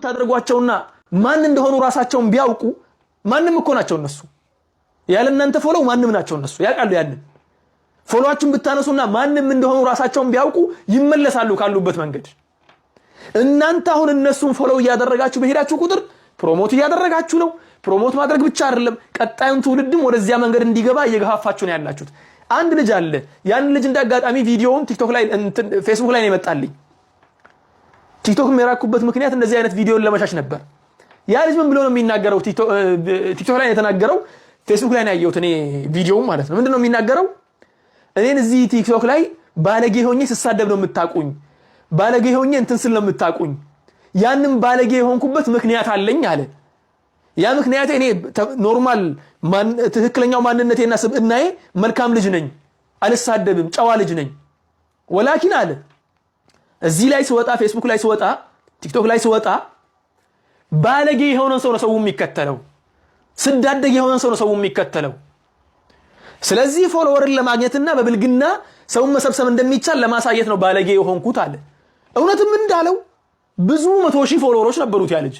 ታደርጓቸውና ማን እንደሆኑ ራሳቸውን ቢያውቁ ማንንም እኮ ናቸው እነሱ ያለ እናንተ ፎሎው ማንንም ናቸው እነሱ ያቃሉ ያንን ፎሎዋችን ብታነሱና ማንንም እንደሆኑ ራሳቸውን ቢያውቁ ይመለሳሉ ካሉበት መንገድ እናንተ አሁን እነሱን ፎሎው ያደረጋችሁ በሄዳችሁ ቁጥር ፕሮሞት ያደረጋችሁ ነው ፕሮሞት ማድረግ ብቻ አይደለም ቀጣዩን ትውልድም ወደዚያ መንገድ እንዲገባ እየገፋፋችሁ ነው ያላችሁት አንድ ልጅ አለ ያን ልጅ እንዳጋጣሚ ቪዲዮውን ቲክቶክ ላይ ፌስቡክ ላይ ነው የመጣልኝ ቲክቶክ የራኩበት ምክንያት እንደዚህ አይነት ቪዲዮን ለመሻሽ ነበር ያ ልጅ ምን ብሎ ነው የሚናገረው ቲክቶክ ላይ የተናገረው ፌስቡክ ላይ ነው ያየሁት እኔ ቪዲዮው ማለት ነው ምንድነው የሚናገረው እኔን እዚህ ቲክቶክ ላይ ባለጌ ሆኜ ስሳደብ ነው የምታቁኝ ባለጌ ሆኜ እንትን ስል ነው የምታቁኝ ያንንም ባለጌ ሆንኩበት ምክንያት አለኝ አለ ያ ምክንያት እኔ ኖርማል ትክክለኛው ማንነቴና ስብዕናዬ መልካም ልጅ ነኝ አልሳደብም ጨዋ ልጅ ነኝ ወላኪን አለ እዚህ ላይ ስወጣ ፌስቡክ ላይ ስወጣ ቲክቶክ ላይ ስወጣ ባለጌ የሆነ ሰው ነው ሰው የሚከተለው ስዳደግ የሆነ ሰው ነው ሰው የሚከተለው ስለዚህ ፎሎወርን ለማግኘትና በብልግና ሰው መሰብሰብ እንደሚቻል ለማሳየት ነው ባለጌ የሆንኩት አለ እውነትም እንዳለው ብዙ 100,000 ፎሎወሮች ነበሩት ያ ልጅ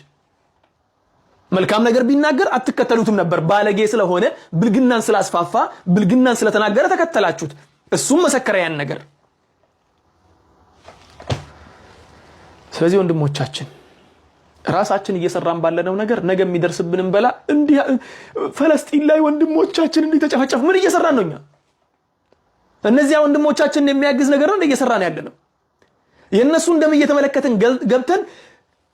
መልካም ነገር ቢናገር አትከተሉትም ነበር ባለጌ ስለሆነ ብልግናን ስላስፋፋ ብልግናን ስለተናገረ ተከተላችሁት እሱም መሰከረ ያን ነገር ስለዚህ ወንድሞቻችን ራሳችን እየሰራን ባለነው ነገር ነገ የሚደርስብንም በላ እንዲህ ፍልስጤም ላይ ወንድሞቻችን እንዲህ ተጨፈጨፉ ምን እየሰራን ነውኛ እነዚያ ወንድሞቻችን የሚያግዝ ነገር ነው እየሰራን ያለነው የነሱ እንደም እየተመለከተን ገብተን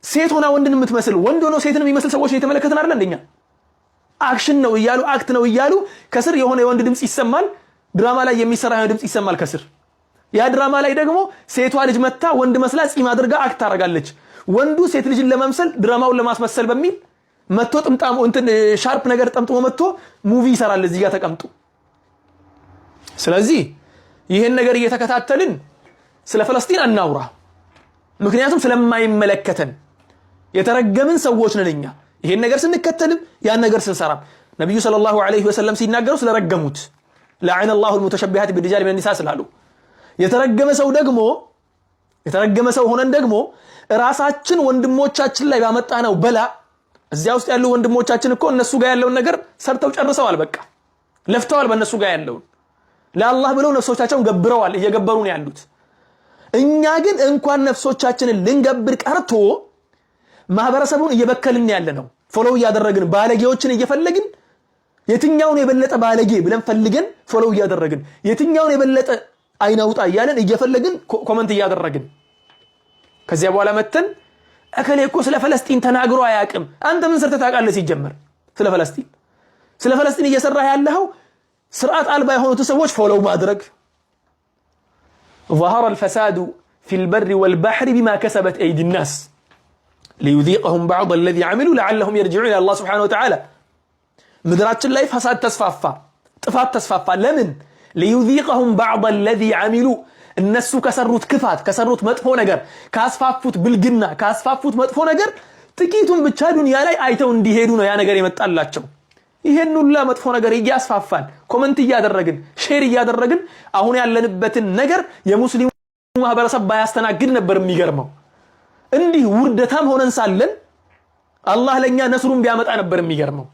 ሴት ሆና ወንድን የምትመስል ወንድ ሆኖ ሴትን የሚመስል ሰዎች እየተመለከተን አይደል እንደኛ አክሽን ነው ይያሉ አክት ነው ይያሉ ከስር የሆነ የወንድ ድምጽ ይሰማል ድራማ ላይ የሚሰራ የወንድ ድምጽ ይሰማል ከስር ያ ድራማ ላይ ደግሞ ሴቷ ልጅ መታ ወንድ መስላ ጺም አድርጋ አክት ታረጋለች ወንዱ ሴት ልጅን ለማምሰል ድራማውን ለማስመሰል በሚል መጥቶ ጥምጣሙ እንትን ሻርፕ ነገር ጠምጥሞ መጥቶ ሙቪ ይሰራል እዚህ ጋር ተቀምጡ ስለዚህ ይሄን ነገር እየተከታተልን ስለ ፍልስጤም አናውራ ምክንያቱም ስለማይመለከተን የተረገምን ሰዎች ነንኛ ይሄን ነገር ስንከተልም ያን ነገር ስንሰራ ነብዩ ሰለላሁ ዐለይሂ ወሰለም ሲናገሩ ስለረገሙት لعن الله المتشبهات بالرجال من النساء ስላሉ የተረገመ ሰው ሆነን ደግሞ ራሳችን ወንድሞቻችን ላይ ባመጣነው በላ እዚያ ውስጥ ያሉ ወንድሞቻችን እኮ እነሱ ጋር ያለውን ነገር ሰርተው ጨርሰዋል በቃ ለፍተዋል በእነሱ ጋር ያለውን ለአላህ ብለው ነፍሶቻቸውን ገብረዋል እየገበሩ ነው ያሉት እኛ ግን እንኳን ነፍሶቻችንን ልንገብር ቀርቶ ማህበረሰቡን እየበከልን ያለነው ፎሎው ያደረግን ባለጌዎችን እየፈለግን የትኛውን የበለጠ ባለጌ ብለን ፈልገን ፎሎው ያደረግን የትኛውን የበለጠ አይናውጣ ያለን እየፈለግን ኮሜንት ያደረግን ከዚያ በኋላ መተን እከሌ እኮ ስለ ፍልስጤም ተናግሮ አያቅም አንተ ምን ሰርተ ታውቃለህ ሲጀመር ስለ ፍልስጤም እየሰራ ያለው ስርዓት አልባ የሆኑት ሰዎች ፎሎው ማድረግ ظهر الفساد في البر والبحر بما كسبت ايدي الناس ليذيقهم بعض الذي عملوا لعلهم يرجعون الى الله سبحانه وتعالى ምድራችን ላይ ፈሳድ ጥፋት ተስፋፋ ለምን ليذيقهم بعض الذي عملوا እነሱ ከሰሩት ክፋት ከሰሩት መጥፎ ነገር ካስፋፉት ብልግና ካስፋፉት መጥፎ ነገር ጥቂቱን ብቻ ዱንያ ላይ አይተው እንዲሄዱ ነው ያ ነገር የመጣላቸው ይሄን ሁሉ መጥፎ ነገር እያስፋፋን ኮሜንት እያደረግን ሼር እያደረግን አሁን ያለንበትን ነገር የሙስሊሙ ማህበረሰብ ባያስተናግድ ነበር የሚገርመው እንዲህ ውርደታም ሆነን ሳለን አላህ ለኛ ነስሩን ቢያመጣ ነበር የሚገርመው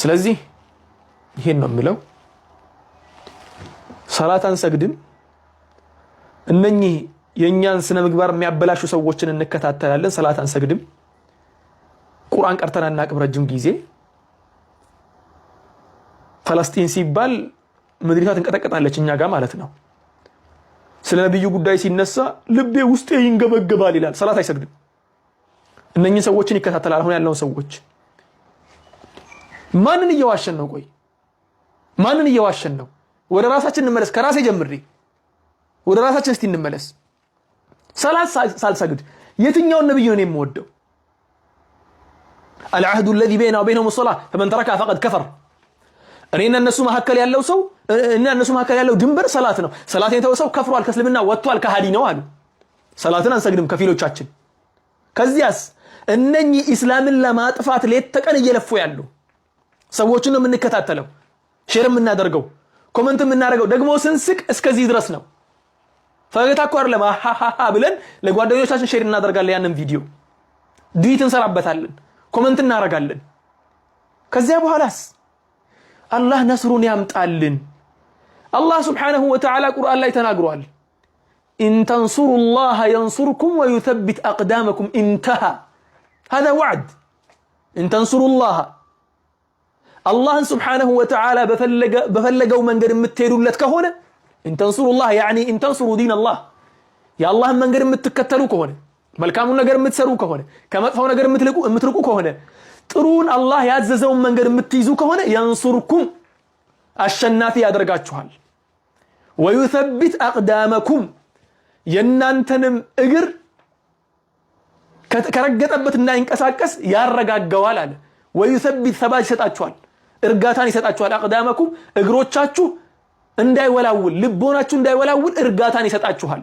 ስለዚህ ይሄን ነው የምለው ሰላት አንሰግድም እነኚህ የኛን ስነ ምግባር የሚያበላሹ ሰዎችን እንከታተላለን ሰላት አንሰግድም ቁርአን ቀርተን አናቅም ረጅም ጊዜ ፍልስጤም ሲባል ምድሪቷ ትንቀጠቀጣለች እኛ ጋር ማለት ነው ስለ ነብዩ ጉዳይ ሲነሳ ልቤ ውስጤ ይንገበገባል ይላል ሰላት አይሰግድም እነኚህ ሰዎችን ይከታተላል አሁን ያለውን ሰዎች ማንን እየዋሸን ነው ቆይ ማንን እየዋሸን ነው ወደ ራሳችን እንመለስ ከራሴ ጀምሬ ወደ ራሳችን እስቲ እንመለስ ሰላት ሳልሰግድ የትኛውን ነብዩ ነው የምወደው العهد الذي بيننا وبينهم الصلاه فمن تركها فقد كفر እኔና እነሱ መሐከል ያለው ሰው እና እነሱ መሐከል ያለው ድንበር ሰላት ነው ሰላትን የተወሰው ከፍሯል ከእስልምና ወጥቷል ከሃዲ ነው አሉ ሰላትን አንሰግድም ከፊሎቻችን ከዚያስ እነኚህ እስላምን ለማጥፋት ሌት ተቀን እየለፉ ያሉ ሰዎችን ነው የምንከታተለው ሼር የምናደርገው ኮሜንት የምናደርገው ደግሞ ስንስቅ እስከዚህ ድረስ ነው ፈገግታ እኮ አይደለም አሃሃሃ ብለን ለጓደኞቻችን ሼር እናደርጋለን ያንን ቪዲዮ ዲት እንሰራበታለን ኮሜንት እናደርጋለን ከዚያ በኋላስ አላህ ነስሩን ያምጣልን አላህ Subhanahu Wa Ta'ala ቁርአን ላይ ተናግሯል إن تنصروا الله ينصركم ويثبت أقدامكم انتهى هذا وعد إن تنصروا الله الله سبحانه وتعالى بفلقوا من قد متيروا لك هنا إن تنصروا الله يعني إن تنصروا دين الله يا الله من قد متكتلوك هنا ملكامون قد متسروك هنا كما تفعون قد متركوك هنا ترون الله يعززون من قد متيزوك هنا ينصركم الشنافي أدرقات شهال ويثبت أقدامكم ينانتنم اقر كرقتبت እና ይንቀሳቀስ ያረጋጋዋል አለ ويثبت ثبات ይሰጣችኋል እርጋታን ይሰጣችኋል አቅዳመኩም እግሮቻችሁ እንዳይወላውል ልቦናችሁ እንዳይወላውል እርጋታን ይሰጣችኋል